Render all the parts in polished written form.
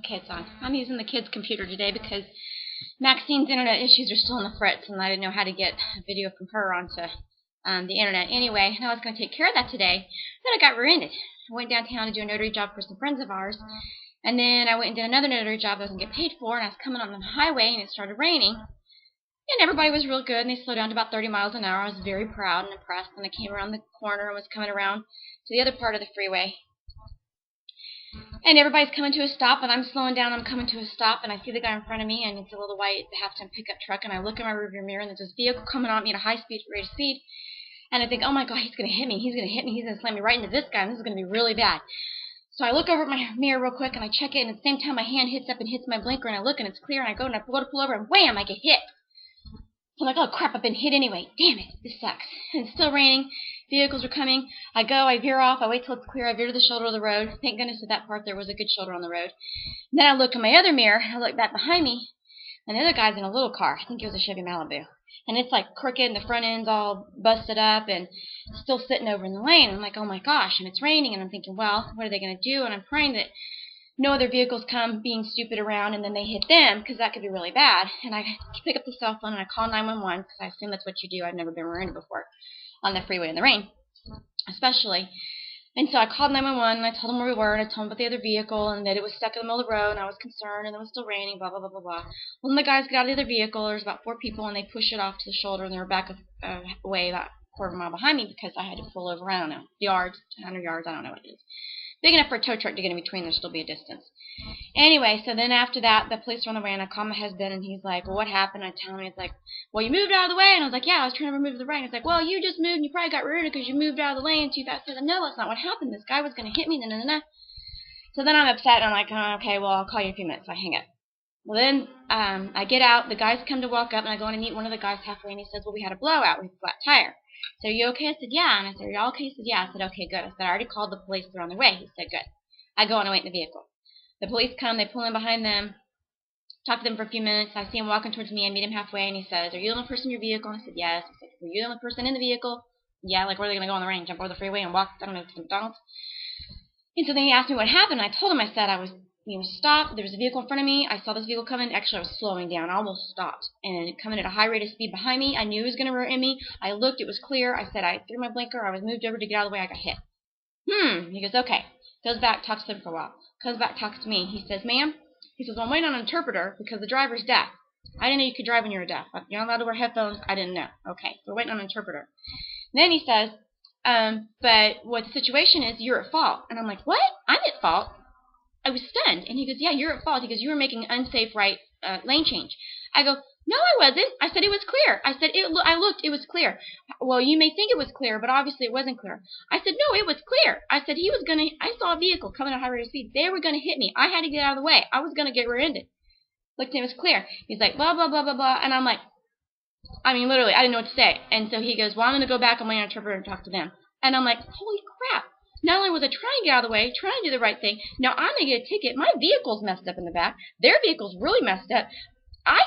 Okay, it's on. I'm using the kids' computer today because Maxine's internet issues are still on the fritz, and I didn't know how to get a video from her onto the internet. Anyway, I was going to take care of that today. Then I got rear-ended. I went downtown to do a notary job for some friends of ours, and then I went and did another notary job that I wasn't getting paid for, and I was coming on the highway, and it started raining. And everybody was real good, and they slowed down to about 30 miles an hour. I was very proud and impressed, and I came around the corner and was coming around to the other part of the freeway. And everybody's coming to a stop, and I'm slowing down. I'm coming to a stop, and I see the guy in front of me, and it's a little white half-ton pickup truck, and I look in my rearview mirror, and there's this vehicle coming on me at a high speed, rate of speed, and I think, oh my God, he's going to hit me. He's going to hit me. He's going to slam me right into this guy, and this is going to be really bad. So I look over at my mirror real quick, and I check it, and at the same time my hand hits up and hits my blinker, and I look, and it's clear, and I go, and I go to pull over, and wham, I get hit. So I'm like, oh crap, I've been hit anyway. Damn it, this sucks. And it's still raining. Vehicles are coming. I go, I veer off, I wait till it's clear, I veer to the shoulder of the road. Thank goodness at that part there was a good shoulder on the road. And then I look in my other mirror, I look back behind me, and the other guy's in a little car. I think it was a Chevy Malibu. And it's like crooked, and the front end's all busted up, and still sitting over in the lane. And I'm like, oh my gosh, and it's raining, and I'm thinking, well, what are they going to do? And I'm praying that no other vehicles come being stupid around and then they hit them, because that could be really bad. And I pick up the cell phone and I call 911, because I assume that's what you do. I've never been rear-ended before on the freeway in the rain, especially. And so I called 911 and I told them where we were, and I told them about the other vehicle and that it was stuck in the middle of the road, and I was concerned, and it was still raining, blah, blah, blah, blah, blah. Well, then the guys get out of the other vehicle. There's about 4 people, and they push it off to the shoulder, and they were back away about a quarter of a mile behind me because I had to pull over, I don't know, yards, 100 yards, I don't know what it is. Big enough for a tow truck to get in between, there'll still be a distance. Anyway, so then after that, the police were on the way, and I called my husband, and he's like, well, what happened? I tell him, he's like, well, you moved out of the way. And I was like, yeah, I was trying to move the right. And he's like, well, you just moved, and you probably got rear-ended because you moved out of the lane too fast. I said, no, that's not what happened. This guy was going to hit me, nah. So then I'm upset, and I'm like, oh, okay, well, I'll call you in a few minutes. So I hang up. Well, then I get out. The guys come to walk up, and I go in and meet one of the guys halfway, and he says, well, we had a blowout. We had a flat tire. So are you okay? I said, yeah. And I said, are you all okay? He said, yeah. I said, okay, good. I said, I already called the police. They're on their way. He said, good. I go and I wait in the vehicle. The police come, they pull in behind them, talk to them for a few minutes. I see him walking towards me. I meet him halfway, and he says, are you the only person in your vehicle? And I said, yes. He said, were you the only person in the vehicle? Yeah, like, where are they going to go on the rain? Jump over the freeway and walk, I don't know, to McDonald's? And so then he asked me what happened. I told him, I said, I was stopped. There was a vehicle in front of me. I saw this vehicle coming. Actually, I was slowing down. I almost stopped. And coming at a high rate of speed behind me. I knew he was going to rear end me. I looked. It was clear. I said, I threw my blinker. I was moved over to get out of the way. I got hit. He goes, okay. Goes back, talks to them for a while. Comes back, talks to me. He says, ma'am, he says, well, I'm waiting on an interpreter because the driver's deaf. I didn't know you could drive when you were deaf. You're not allowed to wear headphones. I didn't know. Okay, so we're waiting on an interpreter. And then he says, but what the situation is, you're at fault. And I'm like, what? I'm at fault? I was stunned. And he goes, yeah, you're at fault. He goes, you were making an unsafe right lane change. I go, no, I wasn't. I said it was clear. I said, I looked, it was clear. Well, you may think it was clear, but obviously it wasn't clear. I said, no, it was clear. I said, I saw a vehicle coming at a high rate of speed. They were going to hit me. I had to get out of the way. I was going to get rear-ended. Looked, it was clear. He's like, blah, blah, blah, blah, blah. And I'm like, I mean, literally, I didn't know what to say. And so he goes, well, I'm going to go back on my interpreter and talk to them. And I'm like, holy crap. Not only was I trying to get out of the way, trying to do the right thing, now I'm going to get a ticket. My vehicle's messed up in the back. Their vehicle's really messed up. I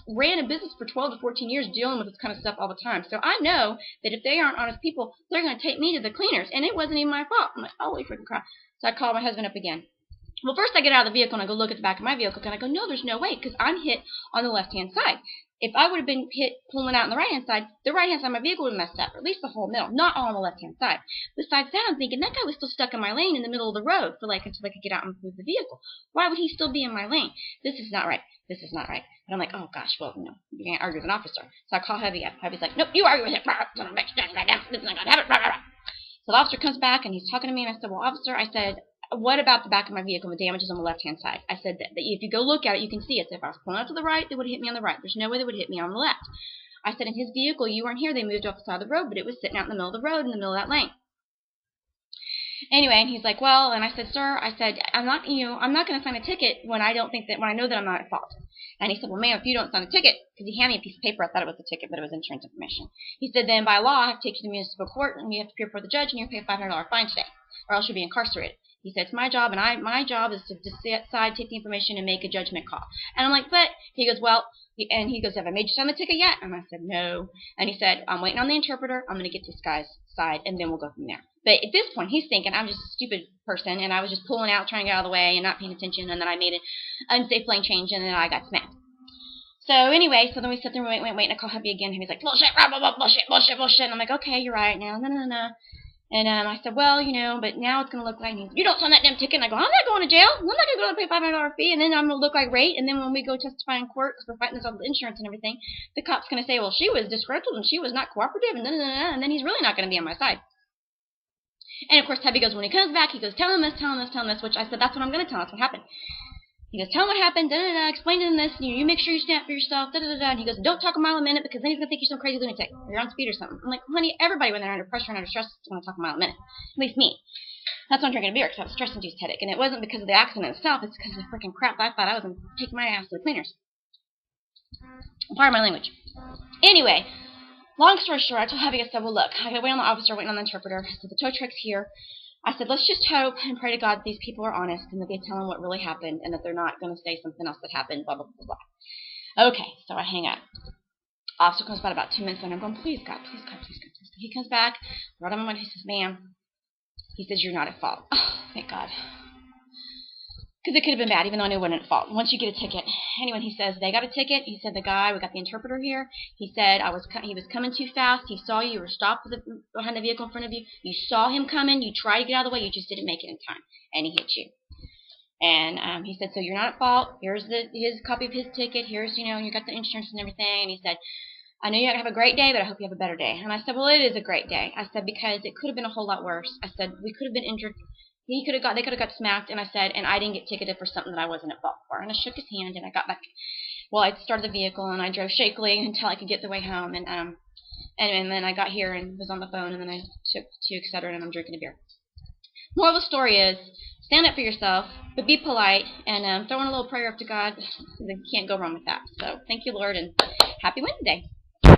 ran a business for 12 to 14 years dealing with this kind of stuff all the time. So I know that if they aren't honest people, they're going to take me to the cleaners. And it wasn't even my fault. I'm like, holy freaking crap. So I call my husband up again. Well, first I get out of the vehicle and I go look at the back of my vehicle, and I go, no, there's no way, because I'm hit on the left-hand side. If I would have been hit pulling out on the right-hand side, the right-hand side of my vehicle would have messed up, or at least the whole middle, not all on the left-hand side. Besides that, I'm thinking, that guy was still stuck in my lane in the middle of the road for until I could get out and move the vehicle. Why would he still be in my lane? This is not right. This is not right. And I'm like, oh gosh, well, you can't argue with an officer. So I call Hubby up. Hubby's like, nope, you argue with him. This is not gonna happen. So the officer comes back and he's talking to me, and I said, well, officer, I said, what about the back of my vehicle? The damages on the left-hand side. I said that if you go look at it, you can see it. So if I was pulling out to the right, they would have hit me on the right. There's no way they would hit me on the left. I said, in his vehicle, you weren't here. They moved off the side of the road, but it was sitting out in the middle of the road, in the middle of that lane. Anyway, and he's like, well, and I said, sir, I said, I'm not going to sign a ticket when I know that I'm not at fault. And he said, well, ma'am, if you don't sign a ticket, because he handed me a piece of paper, I thought it was a ticket, but it was insurance information. He said, then by law, I have to take you to municipal court, and you have to appear before the judge, and you pay a $500 fine today, or else you'll be incarcerated. He said, it's my job, and my job is to decide, take the information, and make a judgment call. And I'm like, but, he goes, well, and he goes, have I made you sign the ticket yet? And I said, no. And he said, I'm waiting on the interpreter. I'm going to get this guy's side, and then we'll go from there. But at this point, he's thinking I'm just a stupid person, and I was just pulling out, trying to get out of the way, and not paying attention, and then I made an unsafe lane change, and then I got smacked. So anyway, so then we sat there and wait, and I call Hubby again, and he's like, bullshit, blah, blah, blah, bullshit, bullshit, bullshit. And I'm like, okay, you're right now, no. And I said, well, you know, but now it's going to look like, you don't sign that damn ticket. And I go, I'm not going to jail. I'm not going to go to pay $500 fee. And then I'm going to look like rape. And then when we go testify in court, because we're fighting this over the insurance and everything, the cop's going to say, well, she was disgruntled and she was not cooperative. And and then he's really not going to be on my side. And of course, Tubby goes, when he comes back, he goes, tell him this, which I said, that's what I'm going to tell him. That's what happened. He goes, tell him what happened, explain to him this, you make sure you stand for yourself, and he goes, don't talk a mile a minute, because then he's going to think you're some crazy lunatic, or you're on speed or something. I'm like, honey, everybody when they're under pressure and under stress is going to talk a mile a minute. At least me. That's why I'm drinking a beer, because I have a stress-induced headache, and it wasn't because of the accident itself, it's because of the freaking crap I thought I was going to take my ass to the cleaners. Pardon my language. Anyway, long story short, I told Hubby, I said, well, look, I got to wait on the officer, waiting on the interpreter. I said, the tow truck's here. I said, let's just hope and pray to God that these people are honest and that they tell him what really happened and that they're not going to say something else that happened, blah, blah, blah, blah. Okay, so I hang up. Officer comes by about 2 minutes and I'm going, please, God, please, God, please, God, please. He comes back, right on my mind, he says, ma'am, he says, you're not at fault. Oh, thank God. Because it could have been bad, even though I knew it wasn't at fault. Once you get a ticket. Anyway, he says, they got a ticket. He said, the guy, we got the interpreter here. He said, he was coming too fast. He saw you were stopped behind the vehicle in front of you. You saw him coming. You tried to get out of the way. You just didn't make it in time. And he hit you. And he said, so you're not at fault. Here's his copy of his ticket. Here's, you got the insurance and everything. And he said, I know you're going to have a great day, but I hope you have a better day. And I said, well, it is a great day. I said, because it could have been a whole lot worse. I said, we could have been injured. They could have got smacked, and I said, and I didn't get ticketed for something that I wasn't at fault for. And I shook his hand, and I got back. Well, I started the vehicle, and I drove shakily until I could get the way home, and then I got here and was on the phone, and then I took to Excedrin, and I'm drinking a beer. Moral of the story is, stand up for yourself, but be polite, and throw in a little prayer up to God. You can't go wrong with that. So, thank you, Lord, and happy Wednesday.